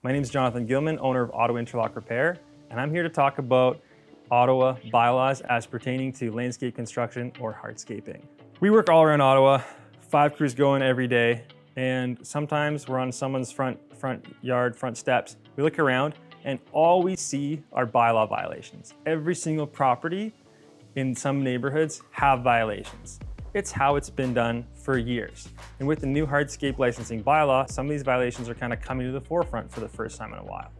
My name is Jonathan Gilman, owner of Ottawa Interlock Repair, and I'm here to talk about Ottawa bylaws as pertaining to landscape construction or hardscaping. We work all around Ottawa, 5 crews going every day, and sometimes we're on someone's front yard, front steps. We look around and all we see are bylaw violations. Every single property in some neighborhoods have violations. It's how it's been done for years. And with the new hardscape licensing bylaw, some of these violations are kind of coming to the forefront for the first time in a while.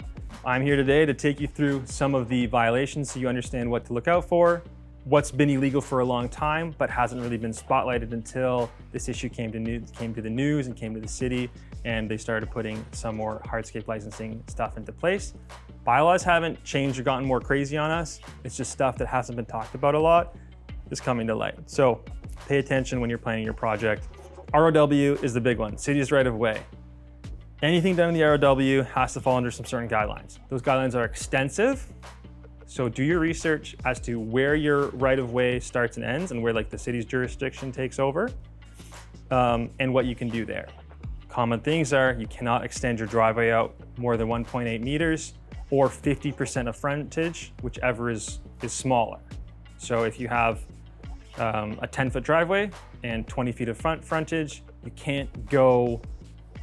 I'm here today to take you through some of the violations so you understand what to look out for, what's been illegal for a long time but hasn't really been spotlighted until this issue came to the news and came to the city, and they started putting some more hardscape licensing stuff into place. Bylaws haven't changed or gotten more crazy on us. It's just stuff that hasn't been talked about a lot is coming to light. So pay attention when you're planning your project. ROW is the big one, city's right of way. Anything done in the ROW has to fall under some certain guidelines. Those guidelines are extensive, so do your research as to where your right of way starts and ends and where like the city's jurisdiction takes over, and what you can do there. Common things are you cannot extend your driveway out more than 1.8 meters or 50% of frontage, whichever is smaller. So if you have a 10-foot driveway and 20 feet of frontage, you can't go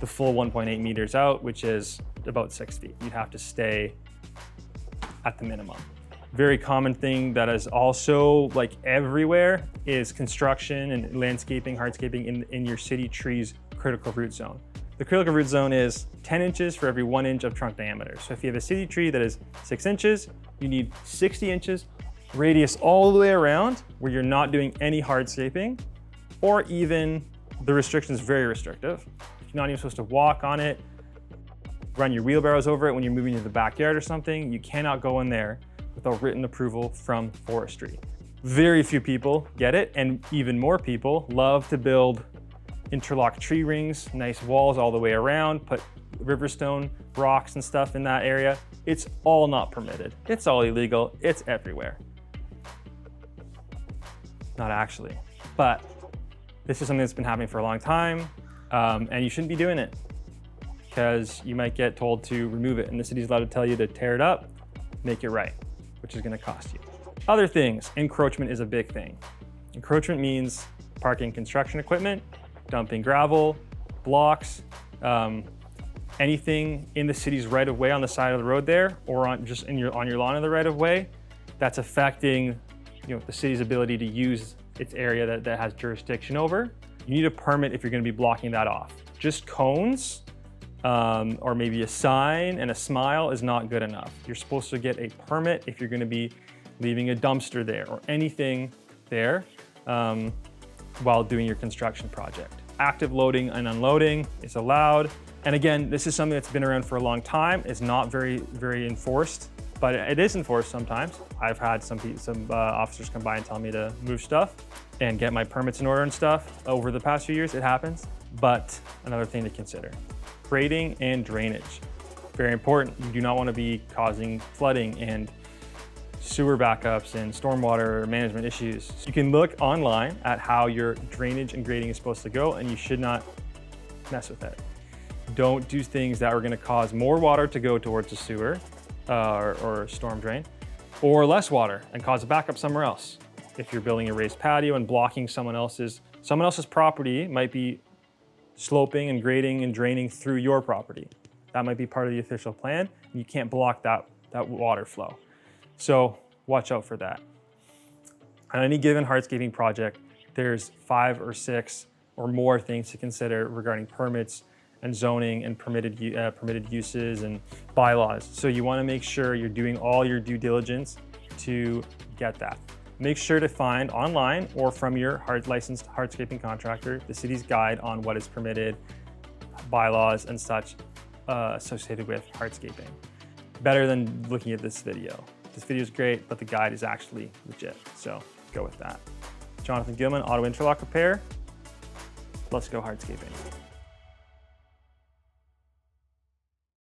the full 1.8 meters out, which is about 6 feet. You have to stay at the minimum. Very common thing that is also like everywhere is construction and landscaping, hardscaping in your city trees critical root zone. The critical root zone is 10 inches for every 1 inch of trunk diameter. So if you have a city tree that is 6 inches, you need 60 inches radius all the way around where you're not doing any hardscaping, or even the restriction is very restrictive. You're not even supposed to walk on it, run your wheelbarrows over it when you're moving to the backyard or something. You cannot go in there without written approval from forestry. Very few people get it, and even more people love to build interlock tree rings, nice walls all the way around, put riverstone rocks and stuff in that area. It's all not permitted. It's all illegal. It's everywhere. Not actually, but this is something that's been happening for a long time, and you shouldn't be doing it because you might get told to remove it, and the city's allowed to tell you to tear it up, make it right, which is going to cost you. Other things, encroachment is a big thing. Encroachment means parking construction equipment, dumping gravel, blocks, anything in the city's right of way on the side of the road there, or on your lawn of the right of way, that's affecting the city's ability to use its area that has jurisdiction over. You need a permit if you're going to be blocking that off. Just cones or maybe a sign and a smile is not good enough. You're supposed to get a permit if you're going to be leaving a dumpster there or anything there while doing your construction project. Active loading and unloading is allowed. And again, this is something that's been around for a long time. It's not very enforced, but it is enforced sometimes. I've had some officers come by and tell me to move stuff and get my permits in order and stuff. Over the past few years, it happens. But another thing to consider, grading and drainage. Very important. You do not want to be causing flooding and sewer backups and stormwater management issues. You can look online at how your drainage and grading is supposed to go, and you should not mess with it. Don't do things that are going to cause more water to go towards the sewer or storm drain, or less water and cause a backup somewhere else. If you're building a raised patio and blocking someone else's property, might be sloping and grading and draining through your property. That might be part of the official plan. And you can't block that water flow. So watch out for that. On any given hardscaping project, there's 5 or 6 or more things to consider regarding permits and zoning and permitted uses and bylaws. So you want to make sure you're doing all your due diligence to get that. Make sure to find online or from your licensed hardscaping contractor the city's guide on what is permitted, bylaws and such associated with hardscaping. Better than looking at this video. This video is great, but the guide is actually legit, so go with that. Jonathan Gilman, Ottawa Interlock Repair. Let's go hardscaping.